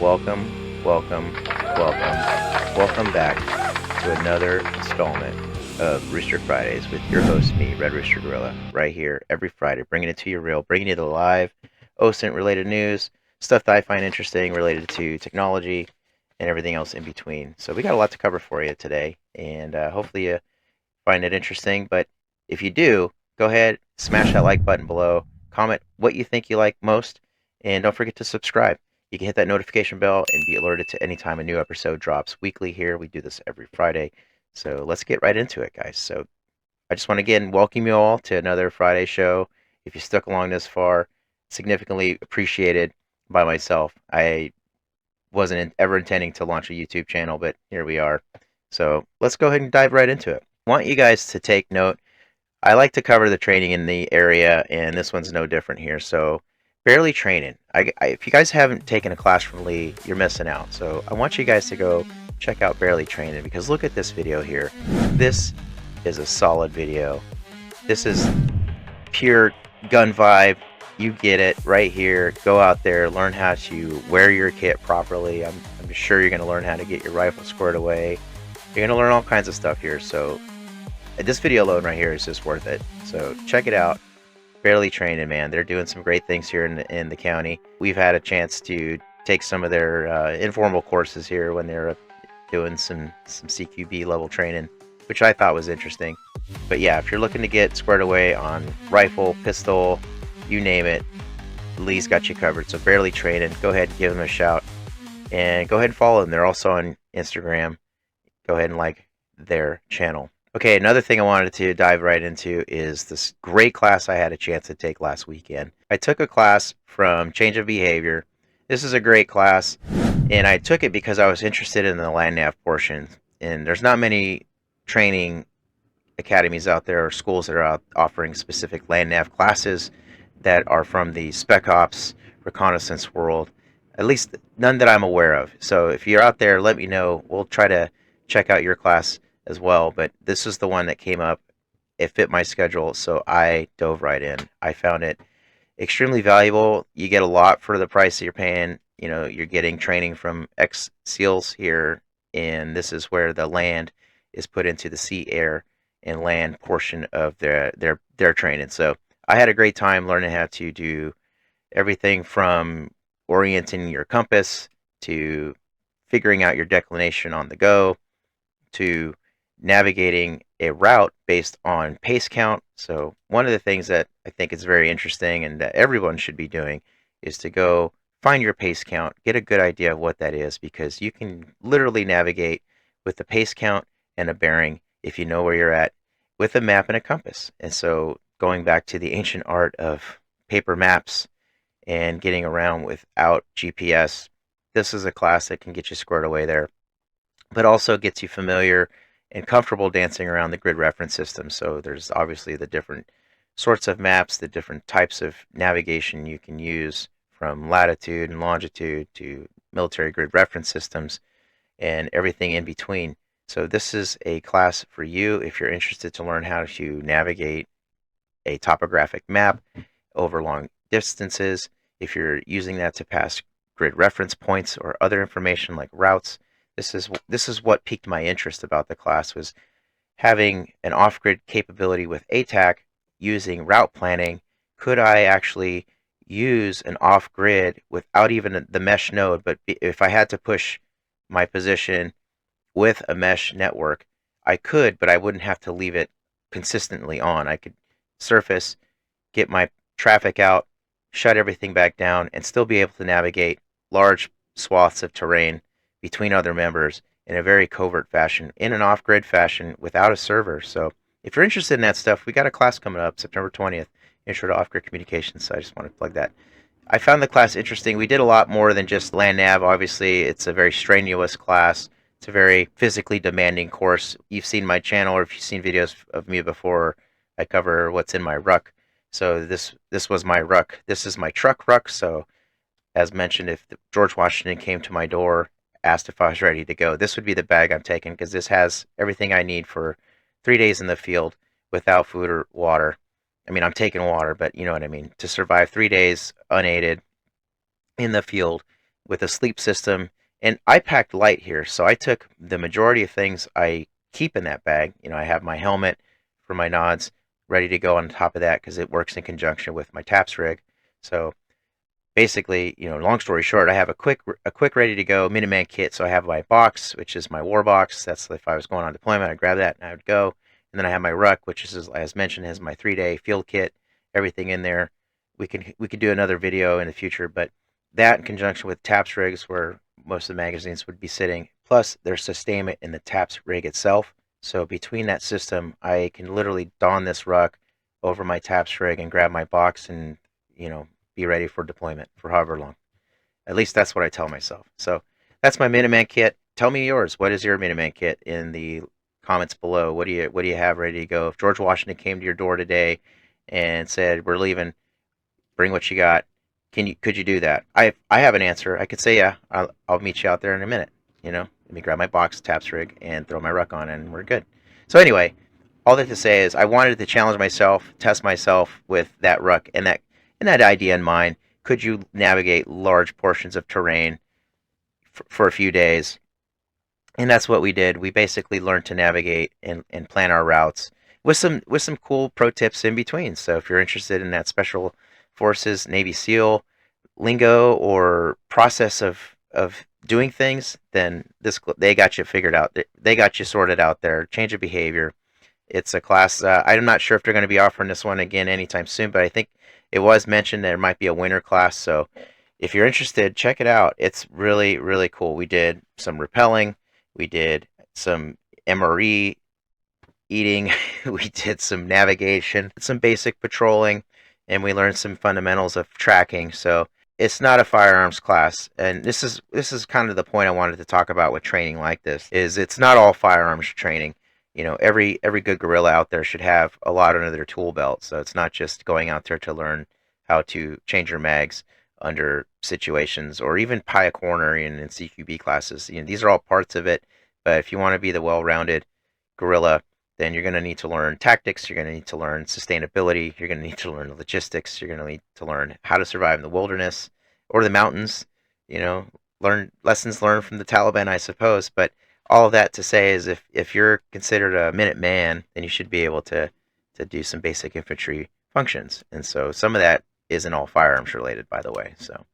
Welcome, welcome, welcome back to another installment of Rooster Fridays with your host, me, Red Rooster Guerilla, right here every Friday, bringing it to you real, bringing you the live OSINT-related news, stuff that I find interesting related to technology, and everything else in between. So we got a lot to cover for you today, and hopefully you find it interesting. But if you do, go ahead, smash that like button below, comment what you think you like most, and don't forget to subscribe. You can hit that notification bell and be alerted to any time a new episode drops weekly here. We do this every Friday. So let's get right into it, guys. So I just want to again welcome you all to another Friday show. If you stuck along this far, significantly appreciated by myself. I wasn't ever intending to launch a YouTube channel, but here we are. So let's go ahead and dive right into it. I want you guys to take note. I like to cover the training in the area, and this one's no different here. So barely training. If you guys haven't taken a class from Lee, you're missing out. So I want you guys to go check out Barely Training, because look at this video here. This is a solid video. This is pure gun vibe. You get it right here. Go out there, learn how to wear your kit properly. I'm sure you're going to learn how to get your rifle squared away. You're going to learn all kinds of stuff here. So this video alone right here is just worth it. So check it out. Barely Training, man. They're doing some great things here in the county. We've had a chance to take some of their informal courses here when they're doing some CQB level training, which I thought was interesting. But yeah, if you're looking to get squared away on rifle, pistol, you name it, Lee's got you covered. So Barely Training, go ahead and give them a shout. And go ahead and follow them. They're also on Instagram. Go ahead and like their channel. Okay, another thing I wanted to dive right into is this great class I had a chance to take last weekend. I took a class from Change of Behavior. This is a great class, and I took it because I was interested in the land nav portion. And there's not many training academies out there or schools that are out offering specific land nav classes that are from the Spec Ops reconnaissance world. At least none that I'm aware of. So if you're out there, let me know. We'll try to check out your class as well, but this is the one that came up. It fit my schedule, so I dove right in. I found it extremely valuable. You get a lot for the price that you're paying. You know, you're getting training from ex-SEALs here, and this is where the land is put into the sea, air, and land portion of their training. So I had a great time learning how to do everything from orienting your compass to figuring out your declination on the go to navigating a route based on pace count. So one of the things that I think is very interesting and that everyone should be doing is to go find your pace count, get a good idea of what that is, because you can literally navigate with the pace count and a bearing if you know where you're at with a map and a compass. And so going back to the ancient art of paper maps and getting around without GPS, this is a class that can get you squared away there, but also gets you familiar and comfortable dancing around the grid reference system. So there's obviously the different sorts of maps, the different types of navigation you can use, from latitude and longitude to military grid reference systems and everything in between. So this is a class for you if you're interested to learn how to navigate a topographic map over long distances, if you're using that to pass grid reference points or other information like routes. This is what piqued my interest about the class, was having an off-grid capability with ATAC using route planning. Could I actually use an off-grid without even the mesh node, but if I had to push my position with a mesh network, I could, but I wouldn't have to leave it consistently on. I could surface, get my traffic out, shut everything back down, and still be able to navigate large swaths of terrain between other members in a very covert fashion, in an off-grid fashion, without a server. So if you're interested in that stuff, we got a class coming up September 20th, Intro to Off-Grid Communications, so I just want to plug that. I found the class interesting. We did a lot more than just land nav. Obviously, it's a very strenuous class. It's a very physically demanding course. You've seen my channel, or if you've seen videos of me before, I cover what's in my ruck. So this was my ruck. This is my truck ruck. So as mentioned, if George Washington came to my door, asked if I was ready to go, this would be the bag I'm taking, because this has everything I need for 3 days in the field without food or water. I mean, I'm taking water, but you know what I mean. To survive 3 days unaided in the field with a sleep system. And I packed light here, so I took the majority of things I keep in that bag. I have my helmet for my nods ready to go on top of that because it works in conjunction with my TAPS rig. So basically, long story short, I have a quick ready to go Minuteman kit. So I have my box, which is my war box. That's if I was going on deployment, I'd grab that and I would go. And then I have my ruck, which is, as mentioned, has my 3-day field kit, everything in there. We could do another video in the future, but that in conjunction with TAPS rigs, where most of the magazines would be sitting. Plus, there's sustainment in the TAPS rig itself. So between that system, I can literally don this ruck over my TAPS rig and grab my box and be ready for deployment for however long. At least that's what I tell myself. So that's my Minuteman kit. Tell me yours. What is your Minuteman kit in the comments below? What do you have ready to go? If George Washington came to your door today and said, "We're leaving, bring what you got," could you do that? I have an answer. I could say, yeah, I'll meet you out there in a minute. Let me grab my box, TAPS rig, and throw my ruck on, and we're good. So anyway, all that to say is I wanted to challenge myself, test myself with that ruck and that idea in mind. Could you navigate large portions of terrain for a few days? And that's what we did. We basically learned to navigate and plan our routes with some cool pro tips in between. So if you're interested in that Special Forces, Navy SEAL lingo or process of doing things, then they got you figured out. They got you sorted out there. Change of behavior. It's a class. I'm not sure if they're going to be offering this one again anytime soon, but I think it was mentioned there might be a winter class. So if you're interested, check it out. It's really, really cool. We did some rappelling. We did some MRE eating. We did some navigation, some basic patrolling, and we learned some fundamentals of tracking. So it's not a firearms class, and this is kind of the point I wanted to talk about with training like this. Is it's not all firearms training. Every good guerrilla out there should have a lot under their tool belt. So it's not just going out there to learn how to change your mags under situations or even pie a corner in CQB classes. These are all parts of it. But if you want to be the well-rounded guerrilla, then you're going to need to learn tactics. You're going to need to learn sustainability. You're going to need to learn logistics. You're going to need to learn how to survive in the wilderness or the mountains. Learn lessons learned from the Taliban, I suppose. But all of that to say is if you're considered a Minuteman, then you should be able to do some basic infantry functions. And so some of that isn't all firearms related, by the way. So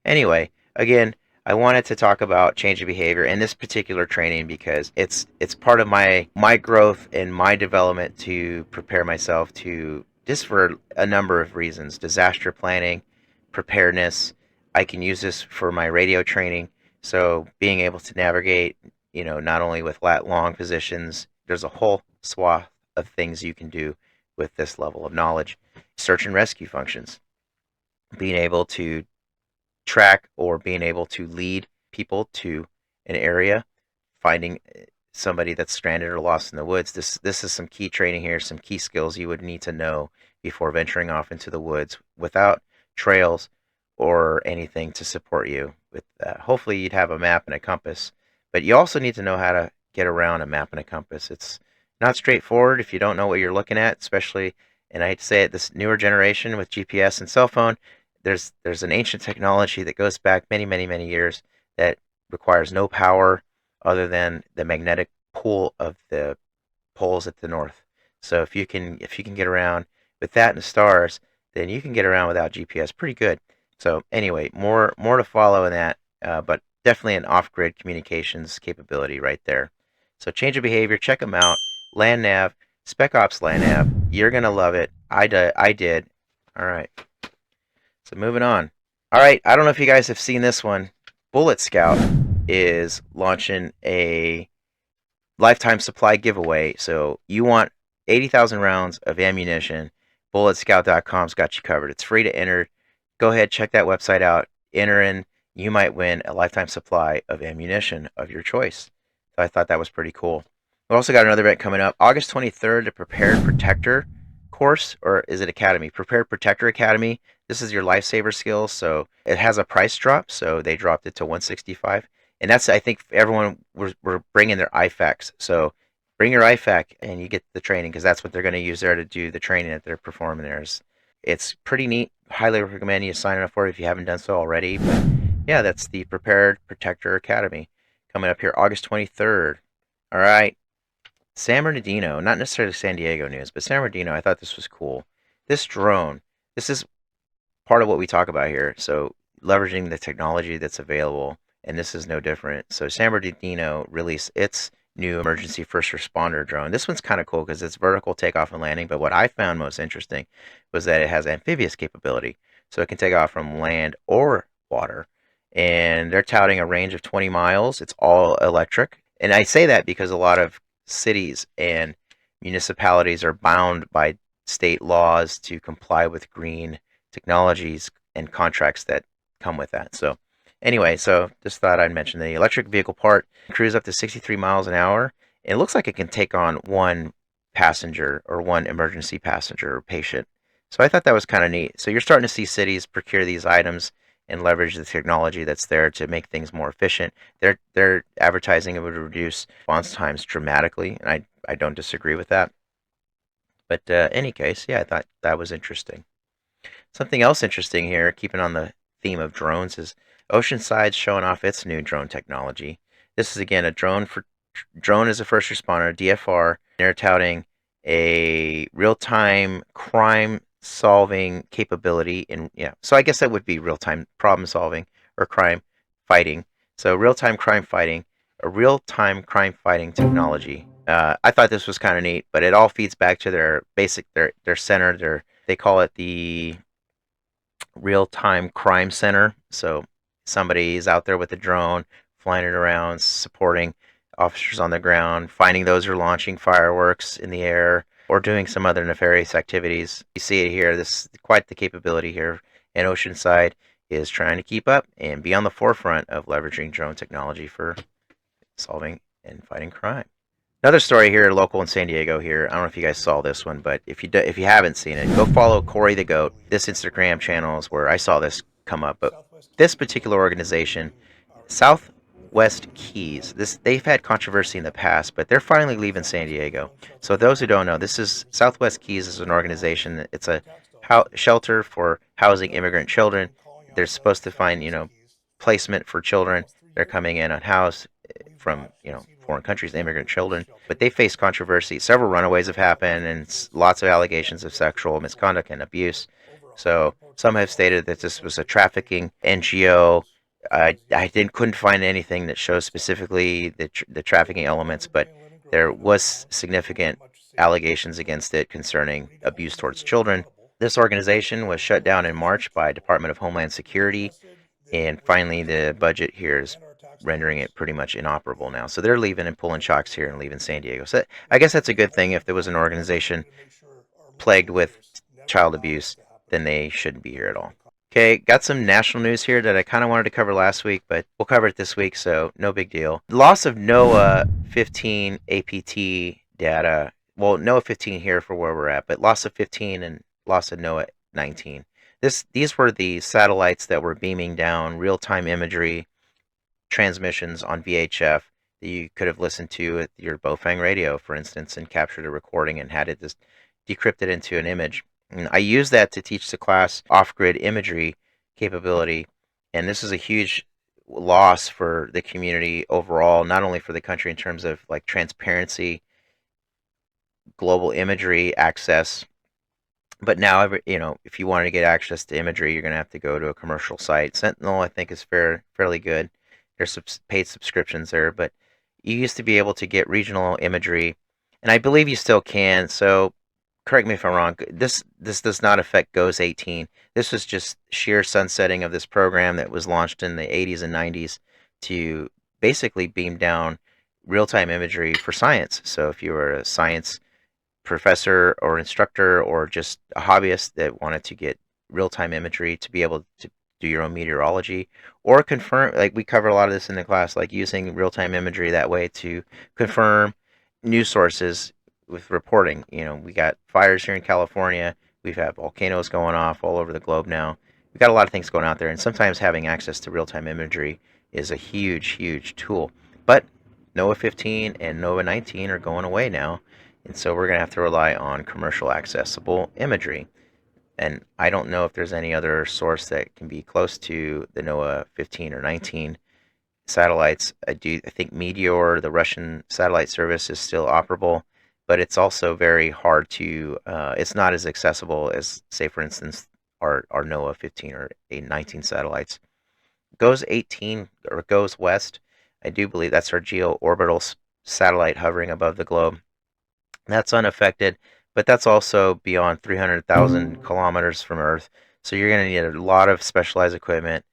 anyway, again, I wanted to talk about change of behavior in this particular training because it's part of my growth and my development to prepare myself to, just for a number of reasons, disaster planning, preparedness. I can use this for my radio training. So being able to navigate, not only with lat long positions, there's a whole swath of things you can do with this level of knowledge. Search and rescue functions, being able to track or being able to lead people to an area, finding somebody that's stranded or lost in the woods. This is some key training here, some key skills you would need to know before venturing off into the woods without trails or anything to support you. With hopefully you'd have a map and a compass, but you also need to know how to get around a map and a compass. It's not straightforward if you don't know what you're looking at, especially, and I hate to say it, this newer generation with GPS and cell phone. There's an ancient technology that goes back many, many, many years that requires no power other than the magnetic pull of the poles at the north. So if you can get around with that and the stars, then you can get around without GPS pretty good. So anyway, more to follow in that, but definitely an off-grid communications capability right there. So change of behavior, check them out. Land Nav, Spec Ops Land Nav, you're gonna love it. I did. All right. So moving on. All right, I don't know if you guys have seen this one. Bullet Scout is launching a lifetime supply giveaway. So you want 80,000 rounds of ammunition. BulletScout.com's got you covered. It's free to enter. Go ahead, check that website out. Enter in. You might win a lifetime supply of ammunition of your choice. So I thought that was pretty cool. We also got another event coming up. August 23rd, the Prepared Protector course, or is it Academy? Prepared Protector Academy. This is your lifesaver skills. So it has a price drop. So they dropped it to $165. And that's, I think, everyone, we're bringing their IFACs. So bring your IFAC and you get the training, because that's what they're going to use there to do the training that they're performing there. It's pretty neat. Highly recommend you sign up for it if you haven't done so already. But Yeah, that's the Prepared Protector Academy coming up here August 23rd. All right, San Bernardino, not necessarily San Diego news, but San Bernardino, I thought this was cool. This drone, this is part of what we talk about here. So leveraging the technology that's available, and this is no different. So San Bernardino released its new emergency first responder drone. This one's kind of cool because it's vertical takeoff and landing, but what I found most interesting was that it has amphibious capability. So it can take off from land or water. And they're touting a range of 20 miles. It's all electric. And I say that because a lot of cities and municipalities are bound by state laws to comply with green technologies and contracts that come with that. So anyway, so just thought I'd mention the electric vehicle part. Cruise up to 63 miles an hour. It looks like it can take on one passenger or one emergency passenger or patient. So I thought that was kind of neat. So you're starting to see cities procure these items and leverage the technology that's there to make things more efficient. They're advertising it would reduce response times dramatically, and I don't disagree with that. But any case, yeah, I thought that was interesting. Something else interesting here, keeping on the theme of drones, is Oceanside showing off its new drone technology. This is again a drone as a first responder, DFR. They're touting a real-time crime solving capability in, yeah. So I guess that would be real-time problem solving or crime fighting. So real-time crime fighting, a real-time crime fighting technology. I thought this was kind of neat, but it all feeds back to their basic, their center, they call it the real-time crime center. So somebody is out there with a drone, flying it around, supporting officers on the ground, finding those who are launching fireworks in the air or doing some other nefarious activities. You see it here. This is quite the capability here. And Oceanside is trying to keep up and be on the forefront of leveraging drone technology for solving and fighting crime. Another story here, local in San Diego. Here, I don't know if you guys saw this one, but if you haven't seen it, go follow Corey the Goat. This Instagram channel is where I saw this come up. But this particular organization, Southwest Keys, they've had controversy in the past, but they're finally leaving San Diego. So those who don't know, this is Southwest Keys is an organization. It's a shelter for housing immigrant children. They're supposed to find placement for children. They're coming in unhoused from foreign countries, immigrant children, but they face controversy. Several runaways have happened, and lots of allegations of sexual misconduct and abuse. So some have stated that this was a trafficking NGO. I couldn't find anything that shows specifically the trafficking elements, but there was significant allegations against it concerning abuse towards children. This organization was shut down in March by Department of Homeland Security, and finally the budget here is rendering it pretty much inoperable now. So they're leaving and pulling chocks here and leaving San Diego. So I guess that's a good thing. If there was an organization plagued with child abuse, then they shouldn't be here at all. Okay, got some national news here that I kind of wanted to cover last week, but we'll cover it this week, so no big deal. Loss of NOAA 15 APT data. Well, NOAA 15 here for where we're at, but loss of 15 and loss of NOAA 19. These were the satellites that were beaming down real-time imagery transmissions on VHF that you could have listened to at your Bofang radio, for instance, and captured a recording and had it just decrypted into an image. And I use that to teach the class off-grid imagery capability, and this is a huge loss for the community overall, not only for the country in terms of like transparency, global imagery access, but now if you wanted to get access to imagery, you're going to have to go to a commercial site. Sentinel, I think, is fairly good. There's paid subscriptions there, but you used to be able to get regional imagery, and I believe you still can. So correct me if I'm wrong. This does not affect GOES 18. This was just sheer sunsetting of this program that was launched in the 80s and 90s to basically beam down real-time imagery for science. So if you were a science professor or instructor or just a hobbyist that wanted to get real-time imagery to be able to do your own meteorology or confirm, like we cover a lot of this in the class, like using real-time imagery that way to confirm news sources with reporting. We got fires here in California. We've had volcanoes going off all over the globe now. We've got a lot of things going out there, and sometimes having access to real-time imagery is a huge, huge tool. But NOAA 15 and NOAA 19 are going away now, and so we're going to have to rely on commercial accessible imagery. and I don't know if there's any other source that can be close to the NOAA 15 or 19 satellites. I think Meteor, the Russian satellite service, is still operable, but it's also very hard to. It's not as accessible as, say, for instance, our NOAA 15 or 19 satellites. GOES 18 or GOES West, I do believe that's our geo-orbital satellite hovering above the globe. That's unaffected, but that's also beyond 300,000 kilometers from Earth. So you're going to need a lot of specialized equipment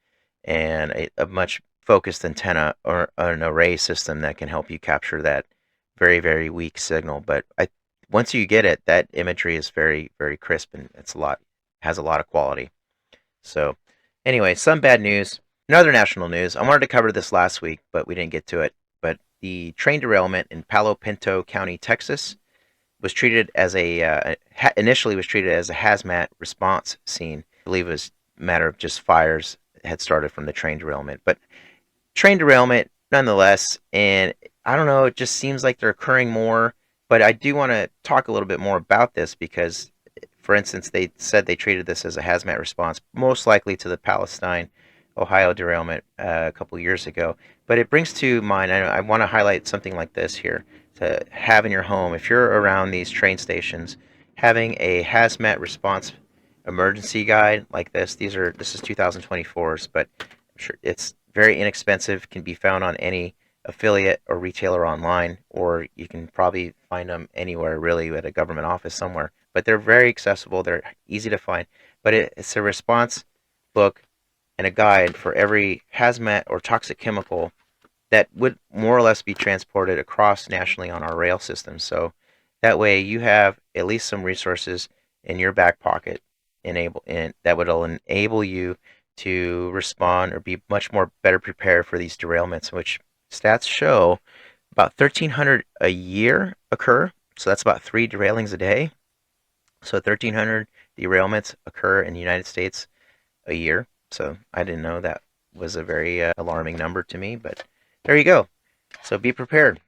and a much focused antenna or an array system that can help you capture that very, very weak signal. But once you get it, that imagery is very, very crisp, and has a lot of quality. So anyway, some bad news. Another national news. I wanted to cover this last week, but we didn't get to it. But the train derailment in Palo Pinto County, Texas, was treated as initially was treated as a hazmat response scene. I believe it was a matter of just fires had started from the train derailment, but train derailment nonetheless. And I don't know, it just seems like they're occurring more. But I do want to talk a little bit more about this because, for instance, they said they treated this as a hazmat response, most likely to the Palestine, Ohio derailment a couple years ago. But it brings to mind, I want to highlight something like this here to have in your home. If you're around these train stations, having a hazmat response emergency guide like this. This is 2024's, but I'm sure it's very inexpensive. Can be found on any affiliate or retailer online, or you can probably find them anywhere, really, at a government office somewhere. But they're very accessible. They're easy to find. But it's a response book and a guide for every hazmat or toxic chemical that would more or less be transported across nationally on our rail system. So that way you have at least some resources in your back pocket that would enable you to respond or be much more better prepared for these derailments, which stats show about 1,300 a year occur. So that's about 3 derailings a day. So 1,300 derailments occur in the United States a year. So I didn't know that was a very alarming number to me, but there you go. So be prepared.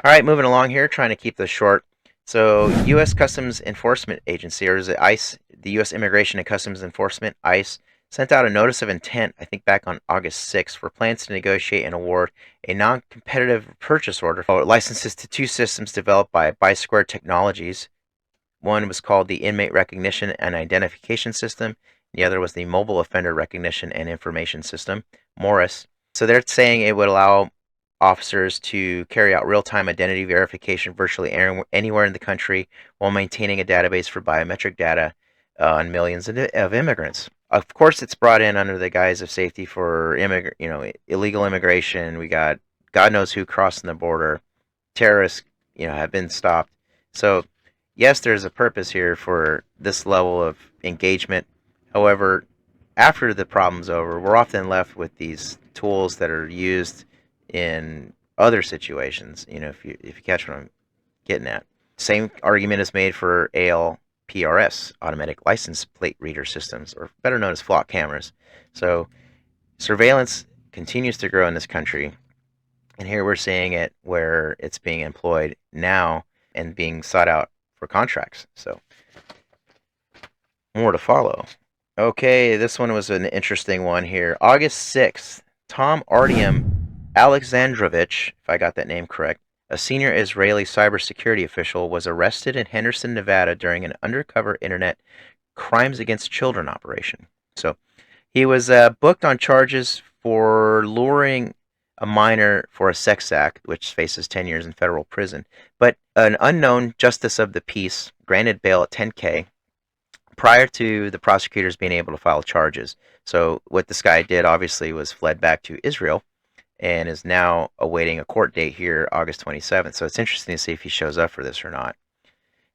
All right, moving along here, trying to keep this short. So U.S. Customs Enforcement Agency, or is it ICE, the U.S. Immigration and Customs Enforcement, ICE, sent out a notice of intent, I think back on August 6th, for plans to negotiate and award a non-competitive purchase order for licenses to 2 systems developed by Bi-Square Technologies. One was called the Inmate Recognition and Identification System. The other was the Mobile Offender Recognition and Information System, MORIS. So they're saying it would allow officers to carry out real-time identity verification virtually anywhere in the country while maintaining a database for biometric data on millions of immigrants. Of course, it's brought in under the guise of safety for illegal immigration. We got God knows who crossing the border. Terrorists, have been stopped. So yes, there's a purpose here for this level of engagement. However, after the problem's over, we're often left with these tools that are used in other situations. If you catch what I'm getting at. Same argument is made for ALPRS, automatic license plate reader systems, or better known as flock cameras. So surveillance continues to grow in this country, and here we're seeing it where it's being employed now and being sought out for contracts. So more to follow. Okay, this one was an interesting one here. August 6th, Tom Artyom Alexandrovich, if I got that name correct, a senior Israeli cybersecurity official, was arrested in Henderson, Nevada during an undercover internet crimes against children operation. So he was booked on charges for luring a minor for a sex act, which faces 10 years in federal prison. But an unknown justice of the peace granted bail at $10K prior to the prosecutors being able to file charges. So what this guy did, obviously, was fled back to Israel and is now awaiting a court date here, August 27th. So it's interesting to see if he shows up for this or not.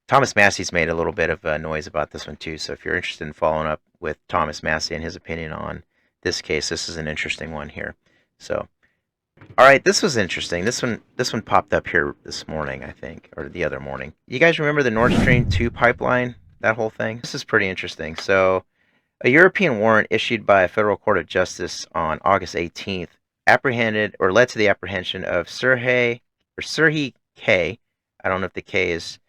Thomas Massey's made a little bit of a noise about this one too. So if you're interested in following up with Thomas Massey and his opinion on this case, this is an interesting one here. So, all right, this was interesting. This one popped up here this morning, I think, or the other morning. You guys remember the Nord Stream 2 pipeline? That whole thing? This is pretty interesting. So, a European warrant issued by a federal court of justice on August 18th led to the apprehension of Serhiy K. I don't know if the K is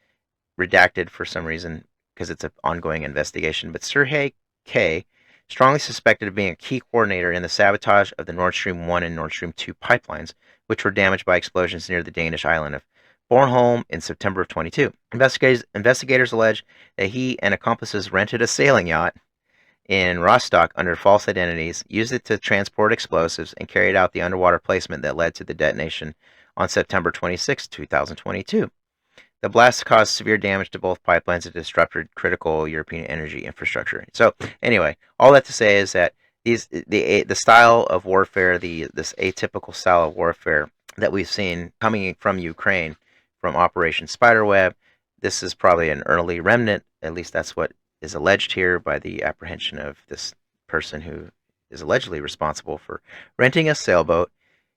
redacted for some reason. because it's an ongoing investigation. But Sergei K., strongly suspected of being a key coordinator in the sabotage of the Nord Stream 1 and Nord Stream 2 pipelines, which were damaged by explosions near the Danish island of Bornholm in September of 22. Investigators allege that he and accomplices rented a sailing yacht in Rostock under false identities, used it to transport explosives, and carried out the underwater placement that led to the detonation on September 26, 2022. The blast caused severe damage to both pipelines and disrupted critical European energy infrastructure. So, anyway, all that to say is that the style of warfare, this atypical style of warfare that we've seen coming from Ukraine, from Operation Spiderweb, this is probably an early remnant. At least that's what is alleged here by the apprehension of this person who is allegedly responsible for renting a sailboat,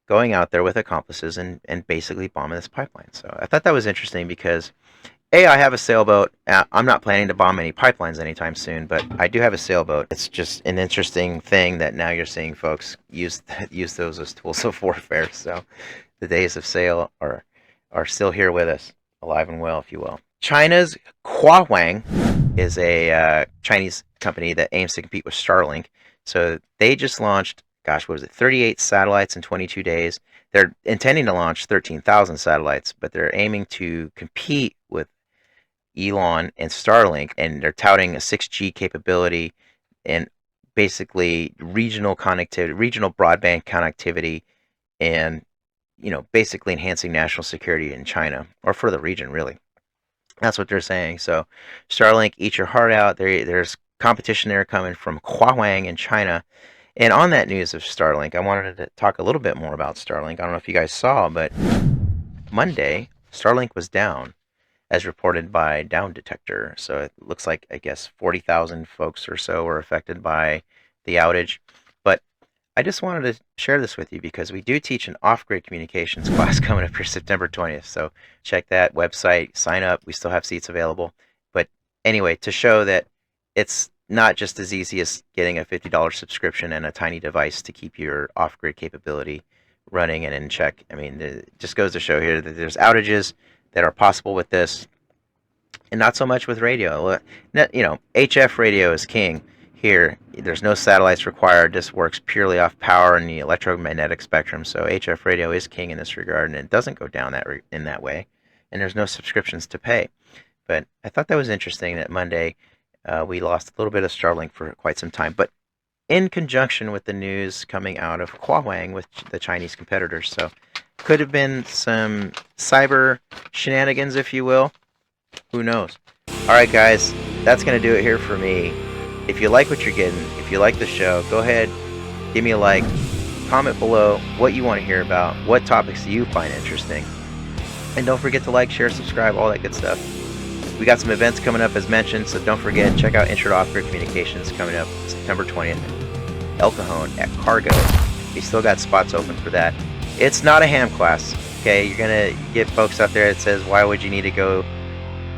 going out there with accomplices, and basically bombing this pipeline. So I thought that was interesting because, A, I have a sailboat. I'm not planning to bomb any pipelines anytime soon, but I do have a sailboat. It's just an interesting thing that now you're seeing folks use those as tools of warfare. So the days of sail are still here with us, alive and well, if you will. China's Huawei is a Chinese company that aims to compete with Starlink. So they just launched, 38 satellites in 22 days. They're intending to launch 13,000 satellites, but they're aiming to compete with Elon and Starlink, and they're touting a 6G capability and basically regional connectivity, regional broadband connectivity, and basically enhancing national security in China, or for the region, really. That's what they're saying. So Starlink, eat your heart out. There's competition there coming from Huawei in China. And on that news of Starlink, I wanted to talk a little bit more about Starlink. I don't know if you guys saw, but Monday, Starlink was down, as reported by Down Detector. So it looks like, I guess, 40,000 folks or so were affected by the outage. But I just wanted to share this with you because we do teach an off-grid communications class coming up here September 20th. So check that website, sign up. We still have seats available. But anyway, to show that it's not just as easy as getting a $50 subscription and a tiny device to keep your off-grid capability running and in check. I mean, it just goes to show here that there's outages that are possible with this, and not so much with radio. HF radio is king here. There's no satellites required. This works purely off power and the electromagnetic spectrum. So HF radio is king in this regard, and it doesn't go down in that way. And there's no subscriptions to pay. But I thought that was interesting that Monday we lost a little bit of Starlink for quite some time, but in conjunction with the news coming out of Huawei with the Chinese competitors. So could have been some cyber shenanigans, if you will. Who knows? All right, guys, that's going to do it here for me. If you like what you're getting, if you like the show, go ahead, give me a like, comment below what you want to hear about, what topics do you find interesting, and don't forget to like, share, subscribe, all that good stuff. We got some events coming up as mentioned, so don't forget, check out Intro to Off-Grid Communications coming up September 20th in El Cajon at Cargo. We still got spots open for that. It's not a ham class, okay? You're going to get folks out there that says, why would you need to go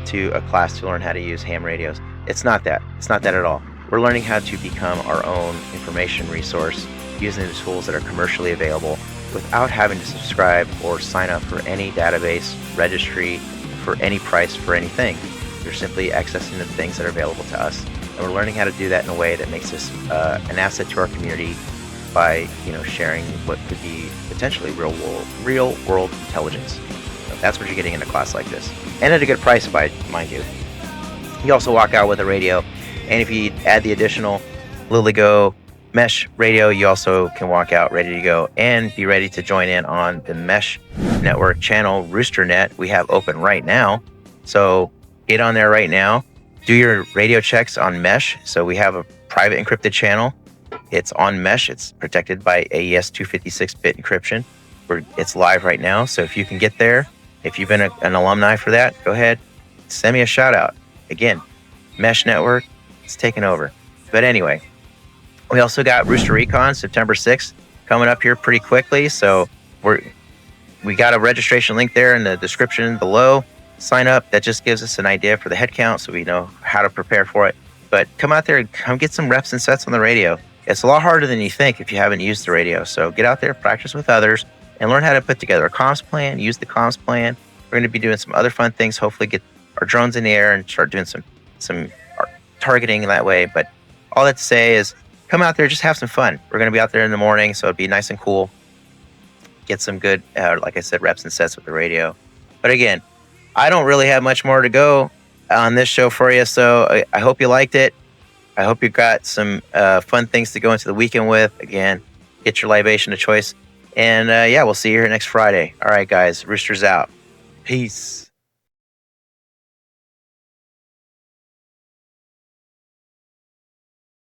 to a class to learn how to use ham radios? It's not that. It's not that at all. We're learning how to become our own information resource using the tools that are commercially available without having to subscribe or sign up for any database, registry, for any price for anything. You're simply accessing the things that are available to us, and we're learning how to do that in a way that makes us an asset to our community by sharing what could be potentially real world intelligence. So that's what you're getting in a class like this, and at a good price, mind you. You also walk out with a radio, and if you add the additional LilyGo Mesh radio, you also can walk out ready to go and be ready to join in on the Mesh Network channel, RoosterNet. We have open right now, so get on there right now. Do your radio checks on Mesh. So we have a private encrypted channel. It's on Mesh. It's protected by AES 256-bit encryption. It's live right now, so if you can get there, if you've been an alumni for that, go ahead, send me a shout out. Again, Mesh Network, it's taking over. But anyway, we also got Rooster Recon September 6th coming up here pretty quickly. So we got a registration link there in the description below. Sign up. That just gives us an idea for the head count so we know how to prepare for it. But come out there and come get some reps and sets on the radio. It's a lot harder than you think if you haven't used the radio. So get out there, practice with others, and learn how to put together a comms plan, use the comms plan. We're going to be doing some other fun things, hopefully get our drones in the air and start doing some targeting that way. But all that to say is, come out there, just have some fun. We're going to be out there in the morning, so it'd be nice and cool. Get some good, like I said, reps and sets with the radio. But again, I don't really have much more to go on this show for you, so I hope you liked it. I hope you got some fun things to go into the weekend with. Again, get your libation of choice. And yeah, we'll see you here next Friday. All right, guys, Roosters out. Peace.